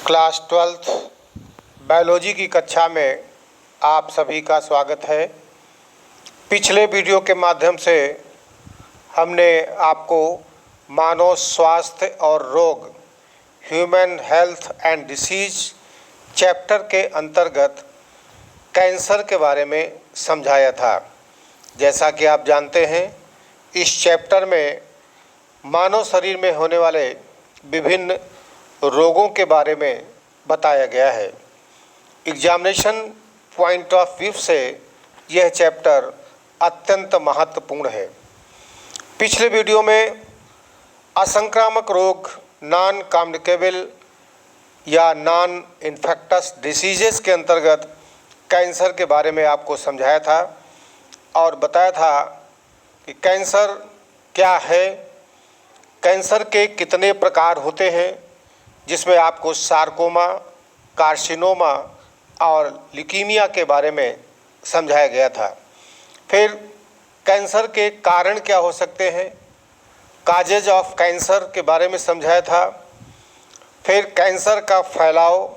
Class 12th biology की कक्षा में आप सभी का स्वागत है। पिछले वीडियो के माध्यम से हमने आपको मानव स्वास्थ्य और रोग human health and disease chapter के अंतर्गत कैंसर के बारे में समझाया था। जैसा कि आप जानते हैं, इस चैप्टर में मानव शरीर में होने वाले विभिन्न रोगों के बारे में बताया गया है। एग्जामिनेशन पॉइंट ऑफ व्यू से यह चैप्टर अत्यंत महत्वपूर्ण है। पिछले वीडियो में असंक्रामक रोग नॉन कम्युनिकेबल या नॉन इन्फेक्टस डिसीजेस के अंतर्गत कैंसर के बारे में आपको समझाया था और बताया था कि कैंसर क्या है, कैंसर के कितने प्रकार होते हैं, जिसमें आपको सार्कोमा, कार्सिनोमा और ल्यूकीमिया के बारे में समझाया गया था। फिर कैंसर के कारण क्या हो सकते हैं, काजेज ऑफ कैंसर के बारे में समझाया था। फिर कैंसर का फैलाव,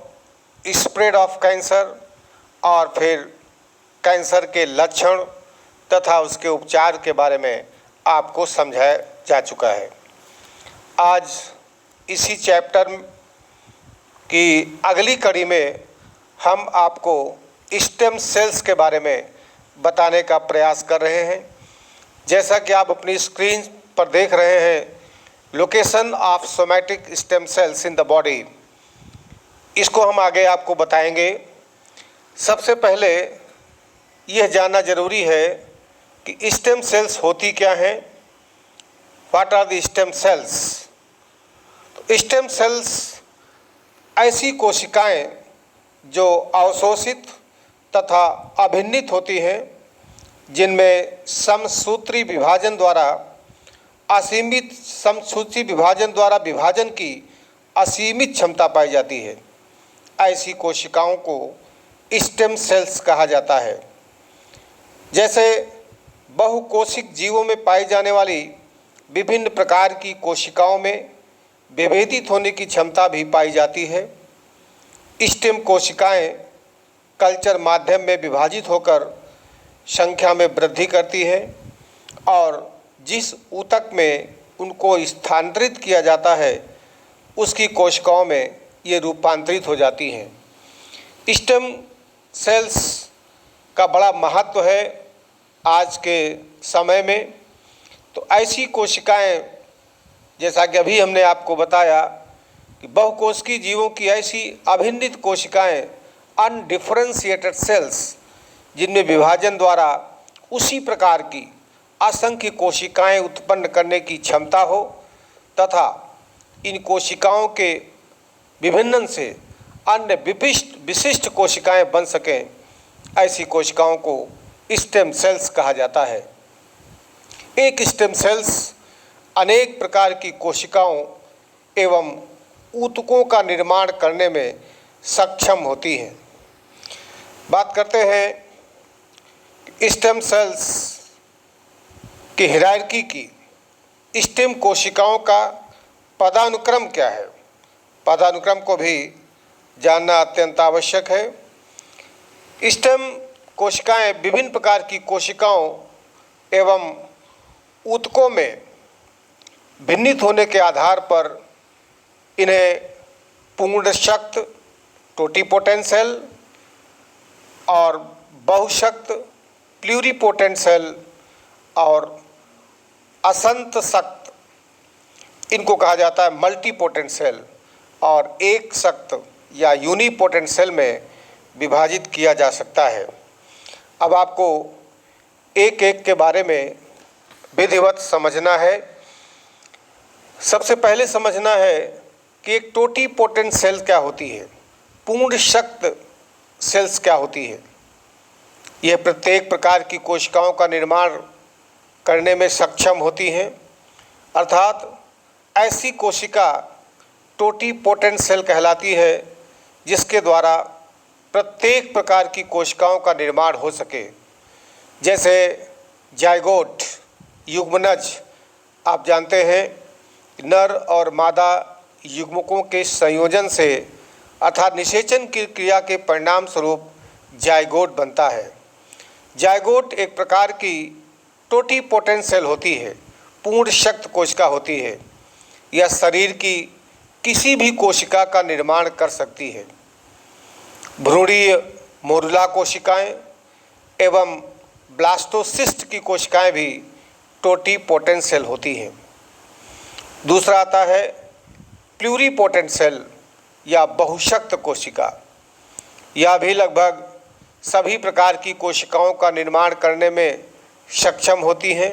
स्प्रेड ऑफ कैंसर, और फिर कैंसर के लक्षण तथा उसके उपचार के बारे में आपको समझाया जा चुका है। आज इसी चैप्टर की अगली कड़ी में हम आपको स्टेम सेल्स के बारे में बताने का प्रयास कर रहे हैं। जैसा कि आप अपनी स्क्रीन पर देख रहे हैं, location of somatic stem cells in the body, इसको हम आगे आपको बताएंगे। सबसे पहले यह जानना ज़रूरी है कि स्टेम सेल्स होती क्या हैं। What are the stem cells? तो स्टेम सेल्स ऐसी कोशिकाएं जो अवशोषित तथा अभिन्नित होती हैं, जिनमें समसूत्री विभाजन द्वारा विभाजन की असीमित क्षमता पाई जाती है। ऐसी कोशिकाओं को स्टेम सेल्स कहा जाता है। जैसे बहुकोशिक जीवों में पाई जाने वाली विभिन्न प्रकार की कोशिकाओं में विभेदित होने की क्षमता भी पाई जाती है। स्टेम कोशिकाएं कल्चर माध्यम में विभाजित होकर संख्या में वृद्धि करती है और जिस ऊतक में उनको स्थानांतरित किया जाता है उसकी कोशिकाओं में ये रूपांतरित हो जाती हैं। स्टेम सेल्स का बड़ा महत्व है आज के समय में। तो ऐसी कोशिकाएं, जैसा कि अभी हमने आपको बताया कि बहुकोशिकीय जीवों की ऐसी अभिन्नित कोशिकाएं, अनडिफरेंशिएटेड सेल्स, जिनमें विभाजन द्वारा उसी प्रकार की असंख्य कोशिकाएं उत्पन्न करने की क्षमता हो तथा इन कोशिकाओं के विभिन्नन से अन्य विशिष्ट कोशिकाएं बन सकें, ऐसी कोशिकाओं को स्टेम सेल्स कहा जाता है। एक स्टेम सेल्स अनेक प्रकार की कोशिकाओं एवं ऊतकों का निर्माण करने में सक्षम होती हैं। बात करते हैं स्टेम सेल्स की हायरार्की की। स्टेम कोशिकाओं का पदानुक्रम क्या है? पदानुक्रम को भी जानना अत्यंत आवश्यक है। स्टेम कोशिकाएं विभिन्न प्रकार की कोशिकाओं एवं ऊतकों में भिन्नित होने के आधार पर इन्हें पूर्ण शक्त टोटिपोटेंट सेल और बहुशक्त प्लूरिपोटेंट सेल और असंत शक्त, इनको कहा जाता है मल्टीपोटेंट सेल, और एक शक्त या यूनिपोटेंट सेल में विभाजित किया जा सकता है। अब आपको एक एक के बारे में विधिवत समझना है। सबसे पहले समझना है कि एक टोटिपोटेंट सेल क्या होती है, पूर्ण शक्त सेल्स क्या होती है। यह प्रत्येक प्रकार की कोशिकाओं का निर्माण करने में सक्षम होती हैं, अर्थात ऐसी कोशिका टोटिपोटेंट सेल कहलाती है जिसके द्वारा प्रत्येक प्रकार की कोशिकाओं का निर्माण हो सके। जैसे जायगोट, युग्मनज, आप जानते हैं नर और मादा युग्मकों के संयोजन से अर्थात निषेचन की क्रिया के परिणाम स्वरूप जाइगोट बनता है। जाइगोट एक प्रकार की टोटीपोटेंट सेल होती है, पूर्ण शक्त कोशिका होती है। यह शरीर की किसी भी कोशिका का निर्माण कर सकती है। भ्रूणीय मोरुला कोशिकाएं एवं ब्लास्टोसिस्ट की कोशिकाएं भी टोटीपोटेंट सेल होती हैं। दूसरा आता है प्लूरीपोटेंट सेल या बहुशक्त कोशिका। यह भी लगभग सभी प्रकार की कोशिकाओं का निर्माण करने में सक्षम होती हैं,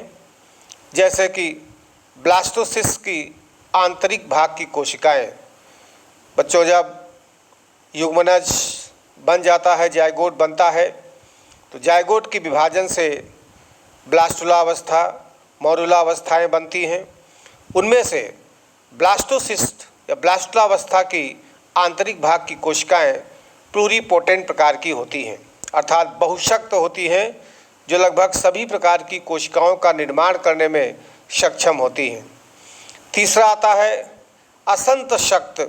जैसे कि ब्लास्टोसिस्ट की आंतरिक भाग की कोशिकाएं। बच्चों, जब युग्मनज बन जाता है, जाइगोट बनता है, तो जाइगोट की विभाजन से ब्लास्टुला अवस्था, मोरुला अवस्थाएँ बनती हैं। उनमें से ब्लास्टोसिस्ट या ब्लास्टुला अवस्था की आंतरिक भाग की कोशिकाएं प्लूरीपोटेंट प्रकार की होती हैं, अर्थात बहुशक्त होती हैं, जो लगभग सभी प्रकार की कोशिकाओं का निर्माण करने में सक्षम होती हैं। तीसरा आता है असंत शक्त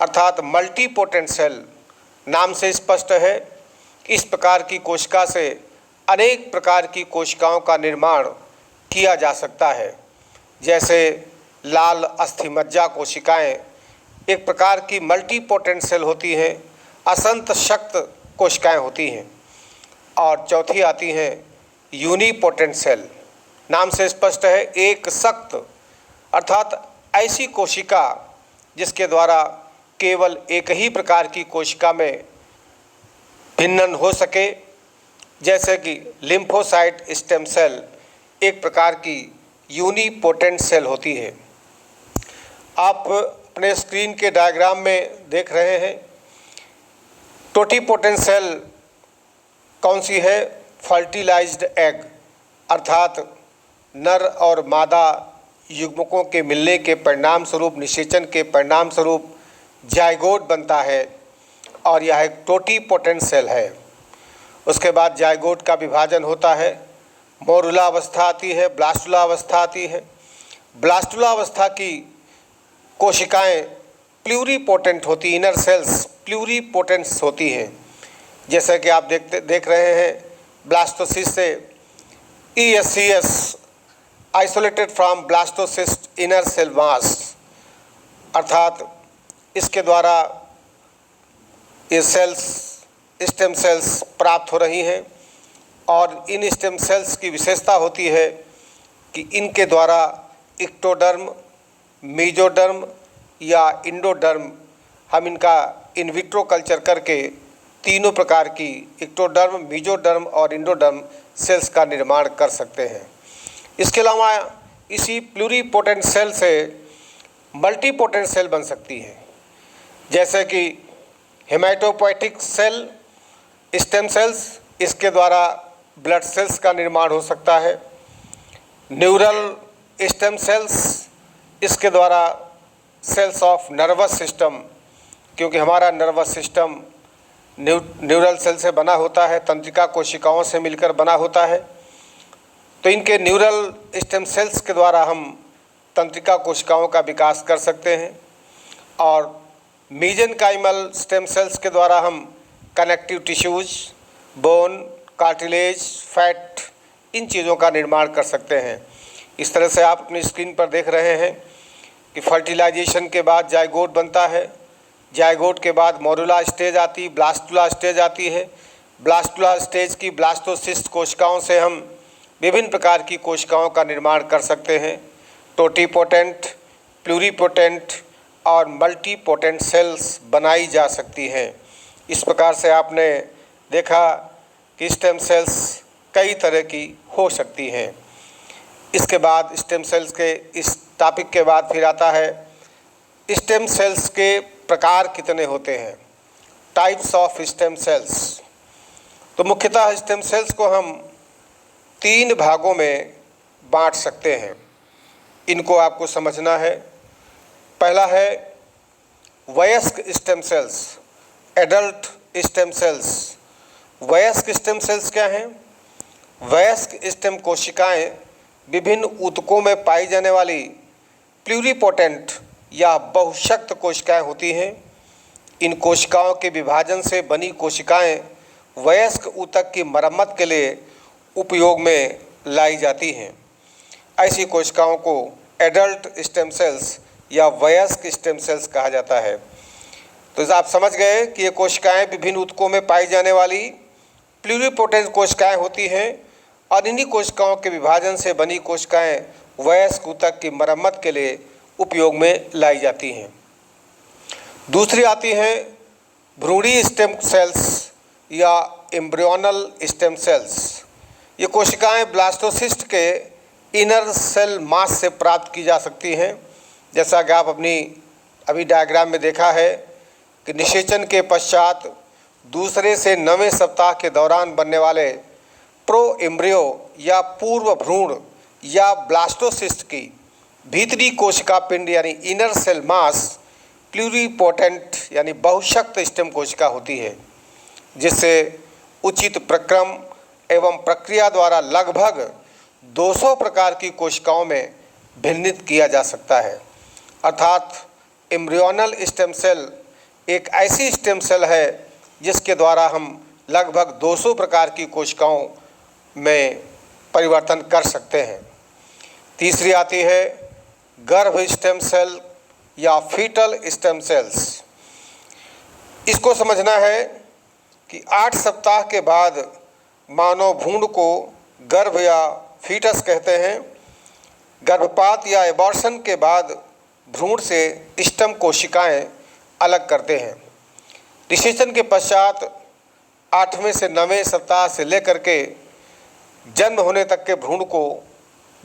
अर्थात मल्टीपोटेंट सेल। नाम से स्पष्ट है, इस प्रकार की कोशिका से अनेक प्रकार की कोशिकाओं का निर्माण किया जा सकता है, जैसे लाल अस्थिमज्जा कोशिकाएं एक प्रकार की मल्टीपोटेंट सेल होती हैं, असंत शक्त कोशिकाएं होती हैं। और चौथी आती हैं यूनिपोटेंट सेल। नाम से स्पष्ट है, एक सक्त अर्थात ऐसी कोशिका जिसके द्वारा केवल एक ही प्रकार की कोशिका में भिन्नन हो सके, जैसे कि लिम्फोसाइट स्टेम सेल एक प्रकार की यूनिपोटेंट सेल होती है। आप अपने स्क्रीन के डायग्राम में देख रहे हैं टोटीपोटेंट सेल कौन सी है? फर्टिलाइज्ड एग अर्थात नर और मादा युग्मकों के मिलने के परिणाम स्वरूप, निषेचन के परिणाम स्वरूप जाइगोट बनता है और यह एक टोटीपोटेंट सेल है। उसके बाद जाइगोट का विभाजन होता है, मोरुला अवस्था आती है, ब्लास्टुला अवस्था आती है। ब्लास्टुला अवस्था की कोशिकाएं प्लूरीपोटेंट होती, इनर सेल्स प्लूरीपोटेंट्स होती हैं, जैसे कि आप देख रहे हैं ब्लास्टोसिस्ट से ESCS isolated from blastocyst inner cell mass, अर्थात इसके द्वारा ये सेल्स स्टेम सेल्स प्राप्त हो रही हैं। और इन स्टेम सेल्स की विशेषता होती है कि इनके द्वारा इक्टोडर्म, मीजोडर्म या इंडोडर्म, हम इनका इन विट्रो कल्चर करके तीनों प्रकार की इक्टोडर्म, मीजोडर्म और इंडोडर्म सेल्स का निर्माण कर सकते हैं। इसके अलावा इसी प्लूरीपोटेंट सेल से मल्टीपोटेंट सेल बन सकती है, जैसे कि हेमाटोपोएटिक सेल स्टेम सेल्स, इसके द्वारा ब्लड सेल्स का निर्माण हो सकता है। न्यूरल स्टेम सेल्स, इसके द्वारा सेल्स ऑफ नर्वस सिस्टम, क्योंकि हमारा नर्वस सिस्टम न्यूरल सेल से बना होता है, तंत्रिका कोशिकाओं से मिलकर बना होता है, तो इनके न्यूरल स्टेम सेल्स के द्वारा हम तंत्रिका कोशिकाओं का विकास कर सकते हैं। और मीजेनकाइमल स्टेम सेल्स के द्वारा हम connective tissues, bone, cartilage, fat, इन चीज़ों का निर्माण कर सकते हैं। इस तरह से आप अपनी स्क्रीन पर देख रहे हैं कि फर्टिलाइजेशन के बाद जाइगोट बनता है, जाइगोट के बाद मोरुला स्टेज आती, ब्लास्टुला स्टेज आती है। ब्लास्टुला स्टेज की ब्लास्टोसिस्ट कोशिकाओं से हम विभिन्न प्रकार की कोशिकाओं का निर्माण कर सकते हैं। टोटीपोटेंट, प्लूरीपोटेंट और मल्टीपोटेंट सेल्स बनाई जा सकती हैं। इस प्रकार से आपने देखा कि स्टेम सेल्स कई तरह की हो सकती हैं। इसके बाद स्टेम सेल्स के इस टॉपिक के बाद फिर आता है स्टेम सेल्स के प्रकार कितने होते हैं, टाइप्स ऑफ स्टेम सेल्स। तो मुख्यतः स्टेम सेल्स को हम 3 भागों में बांट सकते हैं, इनको आपको समझना है। पहला है वयस्क stem cells, adult stem cells. वयस्क स्टेम सेल्स क्या हैं? वयस्क स्टेम कोशिकाएं विभिन्न ऊतकों में पाई जाने वाली प्लूरीपोटेंट या बहुशक्त कोशिकाएं होती हैं, इन कोशिकाओं के विभाजन से बनी कोशिकाएं वयस्क ऊतक की मरम्मत के लिए उपयोग में लाई जाती हैं। ऐसी कोशिकाओं को एडल्ट स्टेम सेल्स या वयस्क स्टेम सेल्स कहा जाता है। तो आप समझ गए कि ये कोशिकाएं विभिन्न ऊतकों में पाई जाने वाली प्लूरिपोटेंट कोशिकाएं होती हैं और इन्हीं कोशिकाओं के विभाजन से बनी कोशिकाएं वयस्क ऊतक की मरम्मत के लिए उपयोग में लाई जाती हैं। दूसरी आती हैं भ्रूणीय स्टेम सेल्स या एम्ब्रियोनल स्टेम सेल्स। ये कोशिकाएं ब्लास्टोसिस्ट के इनर सेल मास से प्राप्त की जा सकती हैं। जैसा कि आप अभी डायग्राम में देखा है कि निषेचन के पश्चात दूसरे से 9वें सप्ताह के दौरान बनने वाले प्रो एम्ब्रियो या पूर्व भ्रूण या ब्लास्टोसिस्ट की भीतरी कोशिका पिंड यानी इनर सेल मास प्लूरिपोटेंट यानी बहुशक्त स्टेम कोशिका होती है, जिससे उचित प्रक्रम एवं प्रक्रिया द्वारा लगभग 200 प्रकार की कोशिकाओं में भिन्नित किया जा सकता है। अर्थात एम्ब्रियोनल स्टेम सेल एक ऐसी स्टेम सेल है जिसके द्वारा हम लगभग 200 प्रकार की कोशिकाओं में परिवर्तन कर सकते हैं। तीसरी आती है गर्भ स्टेम सेल या फीटल स्टेम सेल्स। इसको समझना है कि 8 सप्ताह के बाद मानव भ्रूण को गर्भ या फीटस कहते हैं। गर्भपात या एबॉर्शन के बाद भ्रूण से स्टेम कोशिकाएं अलग करते हैं। निषेचन के पश्चात 8वें से 9वें सप्ताह से लेकर के जन्म होने तक के भ्रूण को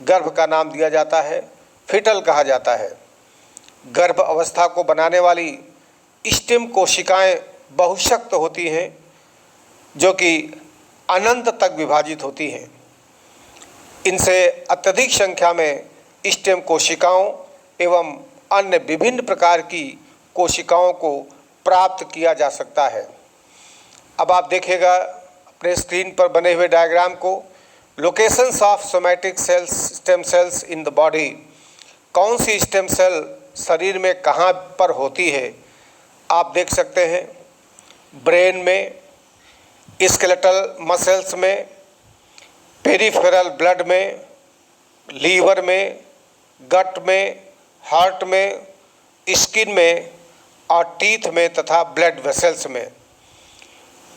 गर्भ का नाम दिया जाता है, फीटल कहा जाता है। गर्भ अवस्था को बनाने वाली स्टेम कोशिकाएं बहुशक्त होती हैं जो कि अनंत तक विभाजित होती हैं। इनसे अत्यधिक संख्या में स्टेम कोशिकाओं एवं अन्य विभिन्न प्रकार की कोशिकाओं को प्राप्त किया जा सकता है। अब आप देखिएगा अपने स्क्रीन पर बने हुए डायग्राम को, locations of somatic cells stem cells in the body. कौन सी स्टेम सेल शरीर में कहाँ पर होती है आप देख सकते हैं। ब्रेन में, स्केलेटल मसल्स में, पेरिफेरल ब्लड में, लीवर में, गट में, हार्ट में, स्किन में और टीथ में तथा ब्लड वेसल्स में।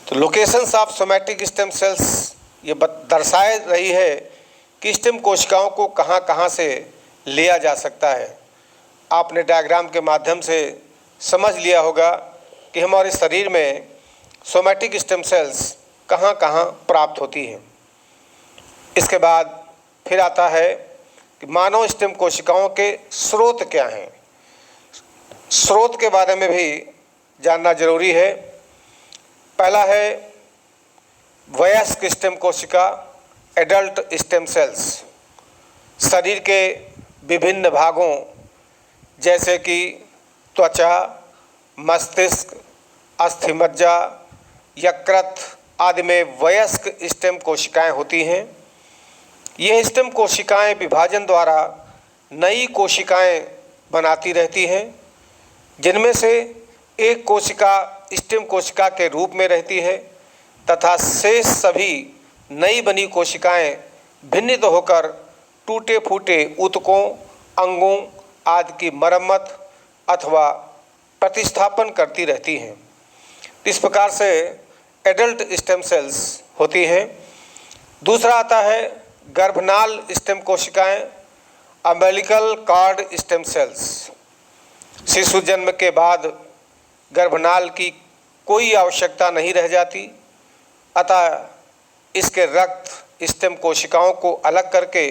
तो locations of somatic stem cells ये दर्शाए रही है कि स्टेम कोशिकाओं को कहाँ कहाँ से लिया जा सकता है। आपने डायग्राम के माध्यम से समझ लिया होगा कि हमारे शरीर में सोमैटिक स्टेम सेल्स कहाँ कहाँ प्राप्त होती हैं। इसके बाद फिर आता है कि मानव स्टेम कोशिकाओं के स्रोत क्या हैं। स्रोत के बारे में भी जानना जरूरी है। पहला है वयस्क स्टेम कोशिका, एडल्ट स्टेम सेल्स। शरीर के विभिन्न भागों जैसे कि त्वचा, मस्तिष्क, अस्थिमज्जा, यकृत आदि में वयस्क स्टेम कोशिकाएं होती हैं। ये स्टेम कोशिकाएं विभाजन द्वारा नई कोशिकाएं बनाती रहती हैं, जिनमें से एक कोशिका स्टेम कोशिका के रूप में रहती है तथा शेष सभी नई बनी कोशिकाएं भिन्नित होकर टूटे फूटे ऊतकों, अंगों आदि की मरम्मत अथवा प्रतिस्थापन करती रहती हैं। इस प्रकार से एडल्ट स्टेम सेल्स होती हैं। दूसरा आता है गर्भनाल स्टेम कोशिकाएं, अम्बिलिकल कॉर्ड स्टेम सेल्स। शिशु जन्म के बाद गर्भनाल की कोई आवश्यकता नहीं रह जाती, अतः इसके रक्त स्टेम कोशिकाओं को अलग करके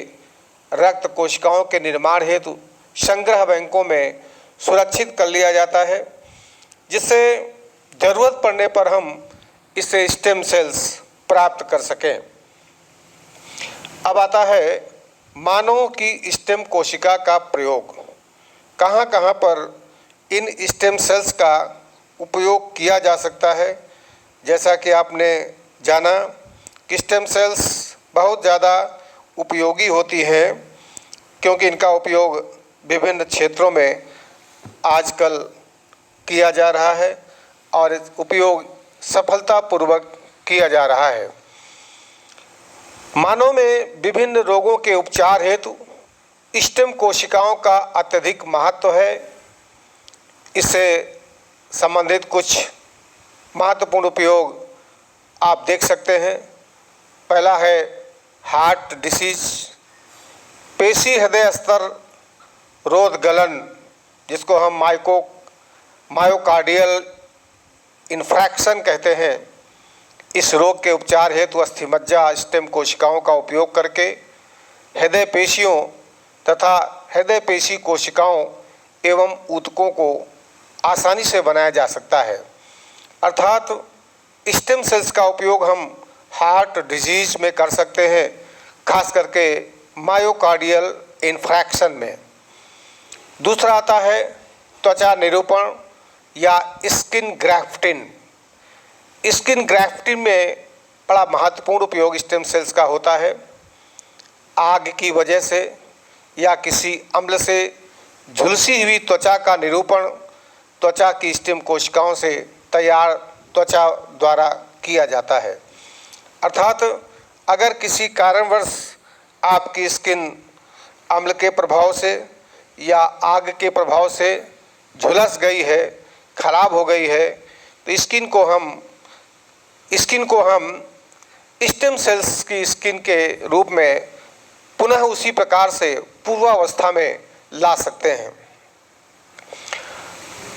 रक्त कोशिकाओं के निर्माण हेतु संग्रह बैंकों में सुरक्षित कर लिया जाता है, जिससे ज़रूरत पड़ने पर हम इससे स्टेम सेल्स प्राप्त कर सकें। अब आता है मानव की स्टेम कोशिका का प्रयोग। कहाँ कहाँ पर इन स्टेम सेल्स का उपयोग किया जा सकता है। जैसा कि आपने जाना कि स्टेम सेल्स बहुत ज़्यादा उपयोगी होती है, क्योंकि इनका उपयोग विभिन्न क्षेत्रों में आजकल किया जा रहा है। और इस उपयोग सफलतापूर्वक किया जा रहा है। मानव में विभिन्न रोगों के उपचार हेतु स्टेम कोशिकाओं का अत्यधिक महत्व है। इससे संबंधित कुछ महत्वपूर्ण उपयोग आप देख सकते हैं। पहला है हार्ट डिसीज, पेशी हृदय स्तर रोध गलन, जिसको हम मायोकार्डियल इन्फ्रैक्शन कहते हैं। इस रोग के उपचार हेतु अस्थिमज्जा स्टेम कोशिकाओं का उपयोग करके हृदय पेशियों तथा हृदय पेशी कोशिकाओं एवं ऊतकों को आसानी से बनाया जा सकता है। अर्थात स्टेम सेल्स का उपयोग हम हार्ट डिजीज में कर सकते हैं, खास करके मायोकार्डियल इन्फ्रैक्शन में। दूसरा आता है त्वचा निरूपण या स्किन ग्राफ्टिंग। स्किन ग्राफ्टिंग में बड़ा महत्वपूर्ण उपयोग स्टेम सेल्स का होता है। आग की वजह से या किसी अम्ल से झुलसी हुई त्वचा का निरूपण त्वचा की स्टेम कोशिकाओं से तैयार त्वचा द्वारा किया जाता है। अर्थात अगर किसी कारणवश आपकी स्किन अम्ल के प्रभाव से या आग के प्रभाव से झुलस गई है, खराब हो गई है, तो स्किन को हम स्टेम सेल्स की स्किन के रूप में पुनः उसी प्रकार से पूर्वावस्था में ला सकते हैं।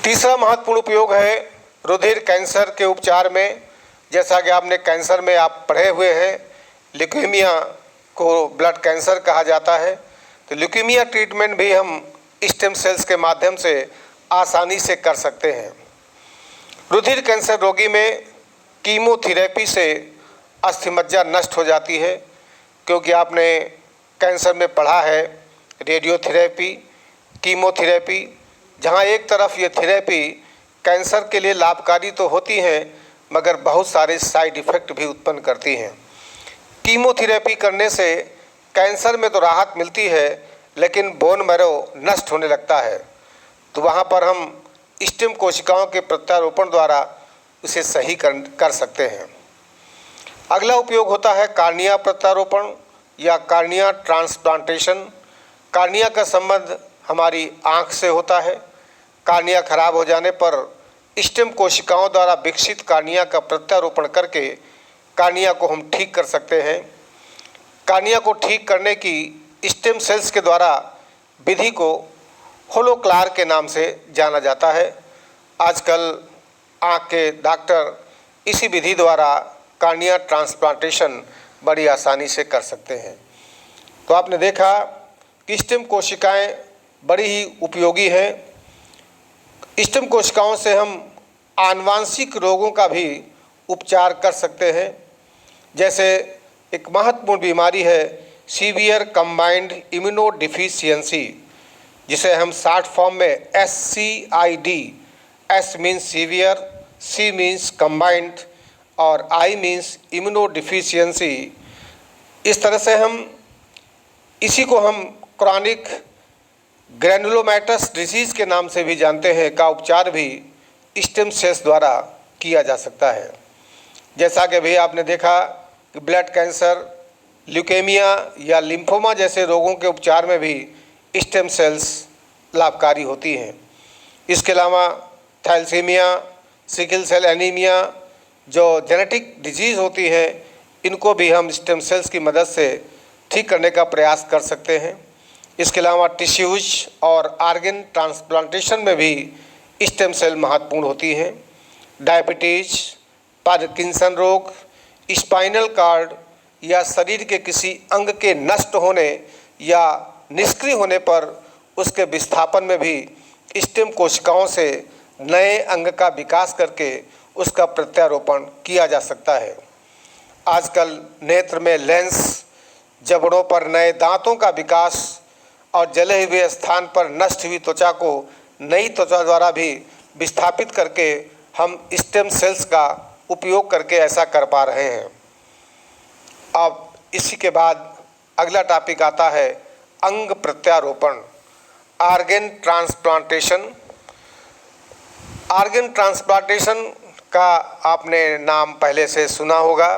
तीसरा महत्वपूर्ण उपयोग है रुधिर कैंसर के उपचार में। जैसा कि आपने कैंसर में आप पढ़े हुए हैं, ल्यूकेमिया को ब्लड कैंसर कहा जाता है, तो ल्यूकेमिया ट्रीटमेंट भी हम स्टेम सेल्स के माध्यम से आसानी से कर सकते हैं। रुधिर कैंसर रोगी में कीमोथेरेपी से अस्थिमज्जा नष्ट हो जाती है, क्योंकि आपने कैंसर में पढ़ा है रेडियोथेरेपी, कीमोथेरेपी, जहां एक तरफ ये थेरेपी कैंसर के लिए लाभकारी तो होती हैं, मगर बहुत सारे साइड इफ़ेक्ट भी उत्पन्न करती हैं। कीमोथेरेपी करने से कैंसर में तो राहत मिलती है, लेकिन बोन मैरो नष्ट होने लगता है, तो वहाँ पर हम स्टेम कोशिकाओं के प्रत्यारोपण द्वारा उसे सही कर सकते हैं। अगला उपयोग होता है कार्निया प्रत्यारोपण या कार्निया ट्रांसप्लांटेशन। कार्निया का संबंध हमारी आँख से होता है। कार्निया खराब हो जाने पर स्टेम कोशिकाओं द्वारा विकसित कार्निया का प्रत्यारोपण करके कार्निया को हम ठीक कर सकते हैं। कार्निया को ठीक करने की स्टेम सेल्स के द्वारा विधि को होलोक्लार के नाम से जाना जाता है। आजकल आँख के डॉक्टर इसी विधि द्वारा कार्निया ट्रांसप्लांटेशन बड़ी आसानी से कर सकते हैं। तो आपने देखा कि स्टेम कोशिकाएं बड़ी ही उपयोगी हैं। स्टेम कोशिकाओं से हम आनुवांशिक रोगों का भी उपचार कर सकते हैं। जैसे एक महत्वपूर्ण बीमारी है सीवियर कंबाइंड इम्यूनोडिफिशियंसी, जिसे हम शॉर्ट फॉर्म में SCID, S means severe, C means combined और I मीन्स इम्यूनोडिफिशियंसी। इस तरह से इसी को हम क्रॉनिक ग्रैनुलोमैटस डिजीज़ के नाम से भी जानते हैं, का उपचार भी स्टेम सेल्स द्वारा किया जा सकता है। जैसा कि भी आपने देखा कि ब्लड कैंसर, ल्यूकेमिया या लिम्फोमा जैसे रोगों के उपचार में भी स्टेम सेल्स लाभकारी होती हैं। इसके अलावा थैलेसीमिया, सिकल सेल एनीमिया जो जेनेटिक डिजीज़ होती है, इनको भी हम स्टेम सेल्स की मदद से ठीक करने का प्रयास कर सकते हैं। इसके अलावा टिश्यूज और आर्गन ट्रांसप्लांटेशन में भी स्टेम सेल महत्वपूर्ण होती हैं। डायबिटीज, पार्किंसन रोग, स्पाइनल कार्ड या शरीर के किसी अंग के नष्ट होने या निष्क्रिय होने पर उसके विस्थापन में भी स्टेम कोशिकाओं से नए अंग का विकास करके उसका प्रत्यारोपण किया जा सकता है। आजकल नेत्र में लेंस, जबड़ों पर नए दांतों का विकास और जले हुए स्थान पर नष्ट हुई त्वचा को नई त्वचा द्वारा भी विस्थापित करके हम स्टेम सेल्स का उपयोग करके ऐसा कर पा रहे हैं। अब इसी के बाद अगला टॉपिक आता है अंग प्रत्यारोपण, आर्गन ट्रांसप्लांटेशन। आर्गन ट्रांसप्लांटेशन का आपने नाम पहले से सुना होगा।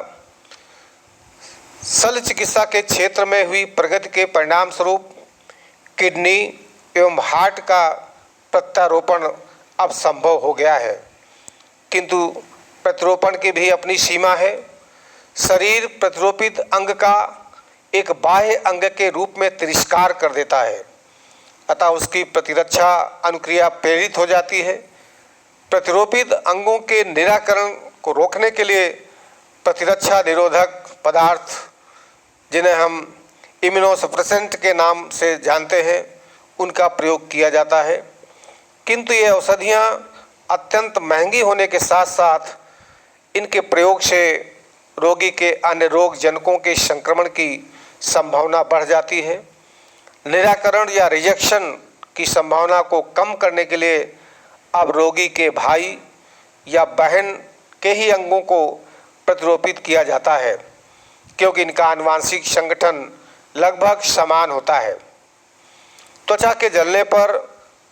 शल्य चिकित्सा के क्षेत्र में हुई प्रगति के परिणाम स्वरूप किडनी एवं हार्ट का प्रत्यारोपण अब संभव हो गया है, किंतु प्रत्यारोपण की भी अपनी सीमा है। शरीर प्रत्यारोपित अंग का एक बाह्य अंग के रूप में तिरस्कार कर देता है, अतः उसकी प्रतिरक्षा अनुक्रिया प्रेरित हो जाती है। प्रत्यारोपित अंगों के निराकरण को रोकने के लिए प्रतिरक्षा निरोधक पदार्थ, जिन्हें हम इम्यूनोसप्रेसेंट के नाम से जानते हैं, उनका प्रयोग किया जाता है। किंतु ये औषधियाँ अत्यंत महंगी होने के साथ साथ इनके प्रयोग से रोगी के अन्य रोग जनकों के संक्रमण की संभावना बढ़ जाती है। निराकरण या रिजेक्शन की संभावना को कम करने के लिए अब रोगी के भाई या बहन के ही अंगों को प्रत्यारोपित किया जाता है, क्योंकि इनका आनुवंशिक संगठन लगभग समान होता है। त्वचा के जलने पर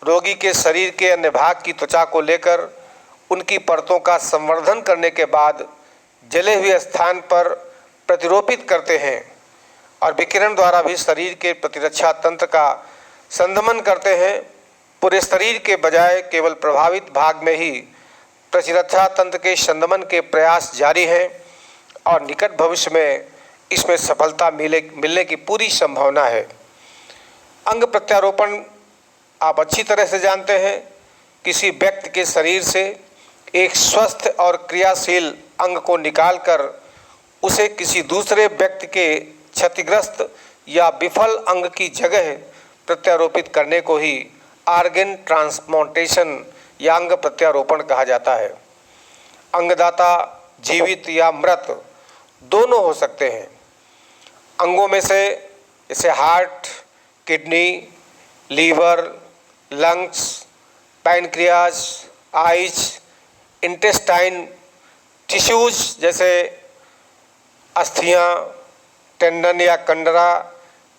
रोगी के शरीर के अन्य भाग की त्वचा को लेकर उनकी परतों का संवर्धन करने के बाद जले हुए स्थान पर प्रतिरोपित करते हैं और विकिरण द्वारा भी शरीर के प्रतिरक्षा तंत्र का संदमन करते हैं। पूरे शरीर के बजाय केवल प्रभावित भाग में ही प्रतिरक्षा तंत्र के संदमन के प्रयास जारी हैं और निकट भविष्य में इसमें सफलता मिलने की पूरी संभावना है। अंग प्रत्यारोपण आप अच्छी तरह से जानते हैं। किसी व्यक्ति के शरीर से एक स्वस्थ और क्रियाशील अंग को निकालकर उसे किसी दूसरे व्यक्ति के क्षतिग्रस्त या विफल अंग की जगह प्रत्यारोपित करने को ही ऑर्गन ट्रांसप्लांटेशन या अंग प्रत्यारोपण कहा जाता है। अंगदाता जीवित या मृत दोनों हो सकते हैं। अंगों में से जैसे heart, kidney, liver, lungs, pancreas, eyes, intestine, tissues जैसे अस्थियां, टेंडन या कंडरा,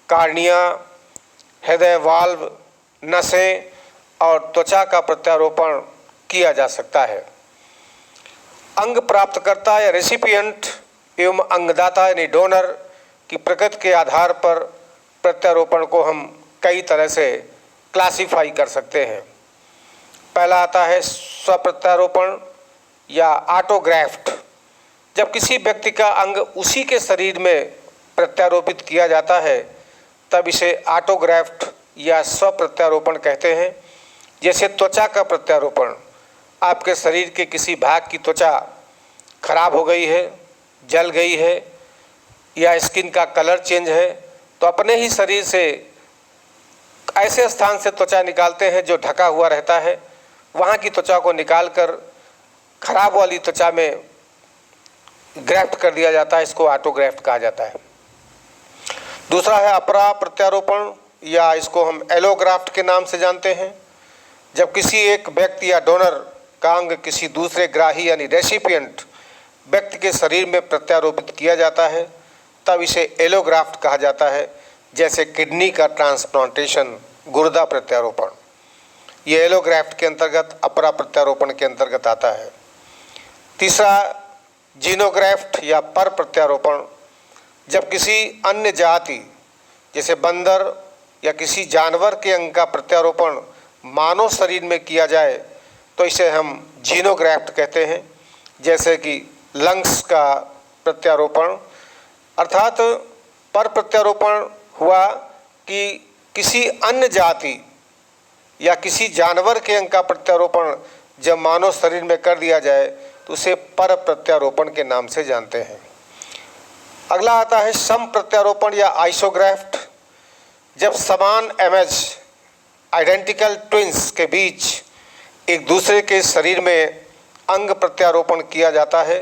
कार्निया, हृदय वाल्व, नसें और त्वचा का प्रत्यारोपण किया जा सकता है। अंग प्राप्तकर्ता या रेसिपिएंट एवं अंगदाता यानी डोनर की प्रकृति के आधार पर प्रत्यारोपण को हम कई तरह से क्लासिफाई कर सकते हैं। पहला आता है स्वप्रत्यारोपण या ऑटोग्राफ्ट। जब किसी व्यक्ति का अंग उसी के शरीर में प्रत्यारोपित किया जाता है तब इसे ऑटोग्राफ्ट या स्वप्रत्यारोपण कहते हैं। जैसे त्वचा का प्रत्यारोपण, आपके शरीर के किसी भाग की त्वचा खराब हो गई है, जल गई है या स्किन का कलर चेंज है, तो अपने ही शरीर से ऐसे स्थान से त्वचा निकालते हैं जो ढका हुआ रहता है, वहाँ की त्वचा को निकालकर खराब वाली त्वचा में ग्राफ्ट कर दिया जाता है। इसको ऑटोग्राफ्ट कहा जाता है। दूसरा है अपरा प्रत्यारोपण या इसको हम एलोग्राफ्ट के नाम से जानते हैं। जब किसी एक व्यक्ति या डोनर का अंग किसी दूसरे ग्राही यानी रेसिपिएंट व्यक्ति के शरीर में प्रत्यारोपित किया जाता है तब इसे एलोग्राफ्ट कहा जाता है। जैसे किडनी का ट्रांसप्लांटेशन, गुर्दा प्रत्यारोपण, ये एलोग्राफ्ट के अंतर्गत अपरा प्रत्यारोपण के अंतर्गत आता है। तीसरा जीनोग्राफ्ट या पर प्रत्यारोपण। जब किसी अन्य जाति जैसे बंदर या किसी जानवर के अंग का प्रत्यारोपण मानव शरीर में किया जाए तो इसे हम जीनोग्राफ्ट कहते हैं। जैसे कि लंग्स का प्रत्यारोपण, अर्थात पर प्रत्यारोपण हुआ कि किसी अन्य जाति या किसी जानवर के अंग का प्रत्यारोपण जब मानव शरीर में कर दिया जाए तो उसे पर प्रत्यारोपण के नाम से जानते हैं। अगला आता है सम प्रत्यारोपण या आइसोग्राफ्ट। जब समान इमेज आइडेंटिकल ट्विंस के बीच एक दूसरे के शरीर में अंग प्रत्यारोपण किया जाता है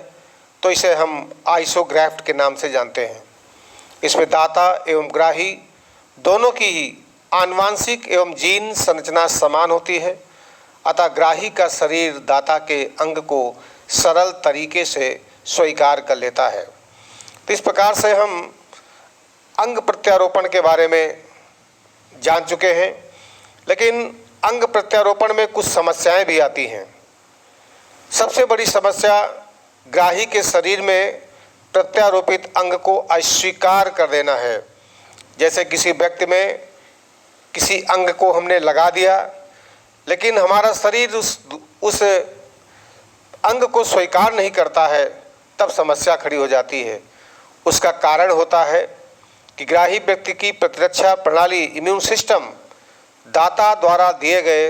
तो इसे हम आइसोग्राफ्ट के नाम से जानते हैं। इसमें दाता एवं ग्राही दोनों की ही आनुवांशिक एवं जीन संरचना समान होती है, अतः ग्राही का शरीर दाता के अंग को सरल तरीके से स्वीकार कर लेता है। तो इस प्रकार से हम अंग प्रत्यारोपण के बारे में जान चुके हैं, लेकिन अंग प्रत्यारोपण में कुछ समस्याएं भी आती हैं। सबसे बड़ी समस्या ग्राही के शरीर में प्रत्यारोपित अंग को अस्वीकार कर देना है। जैसे किसी व्यक्ति में किसी अंग को हमने लगा दिया, लेकिन हमारा शरीर उस अंग को स्वीकार नहीं करता है, तब समस्या खड़ी हो जाती है। उसका कारण होता है कि ग्राही व्यक्ति की प्रतिरक्षा प्रणाली इम्यून सिस्टम दाता द्वारा दिए गए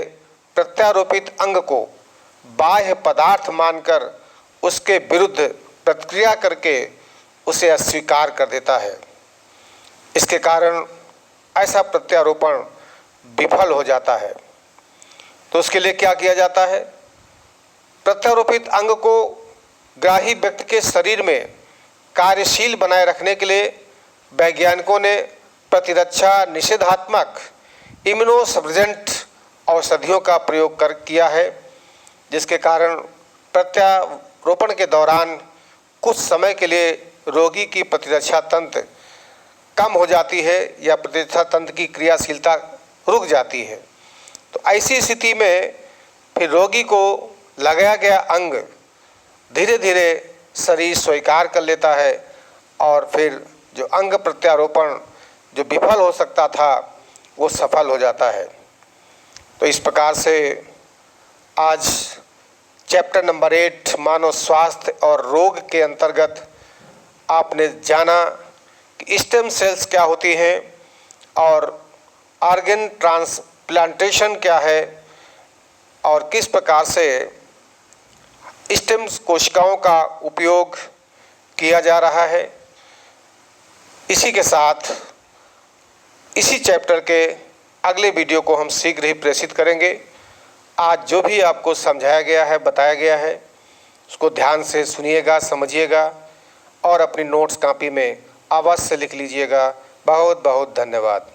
प्रत्यारोपित अंग को बाह्य पदार्थ मानकर उसके विरुद्ध प्रतिक्रिया करके उसे अस्वीकार कर देता है। इसके कारण ऐसा प्रत्यारोपण विफल हो जाता है। तो उसके लिए क्या किया जाता है? प्रत्यारोपित अंग को ग्राही व्यक्ति के शरीर में कार्यशील बनाए रखने के लिए वैज्ञानिकों ने प्रतिरक्षा निषेधात्मक इम्यूनोसप्रेसेंट औषधियों का प्रयोग किया है, जिसके कारण प्रत्यारोपण के दौरान कुछ समय के लिए रोगी की प्रतिरक्षा तंत्र कम हो जाती है या प्रतिरक्षा तंत्र की क्रियाशीलता रुक जाती है। तो ऐसी स्थिति में फिर रोगी को लगाया गया अंग धीरे धीरे शरीर स्वीकार कर लेता है और फिर जो अंग प्रत्यारोपण जो विफल हो सकता था वो सफल हो जाता है। तो इस प्रकार से आज चैप्टर नंबर 8 मानव स्वास्थ्य और रोग के अंतर्गत आपने जाना कि स्टेम सेल्स क्या होती हैं और ऑर्गन ट्रांसप्लांटेशन क्या है और किस प्रकार से स्टेम कोशिकाओं का उपयोग किया जा रहा है। इसी के साथ इसी चैप्टर के अगले वीडियो को हम शीघ्र ही प्रेषित करेंगे। आज जो भी आपको समझाया गया है, बताया गया है, उसको ध्यान से सुनिएगा, समझिएगा और अपनी नोट्स कॉपी में अवश्य लिख लीजिएगा। बहुत बहुत धन्यवाद।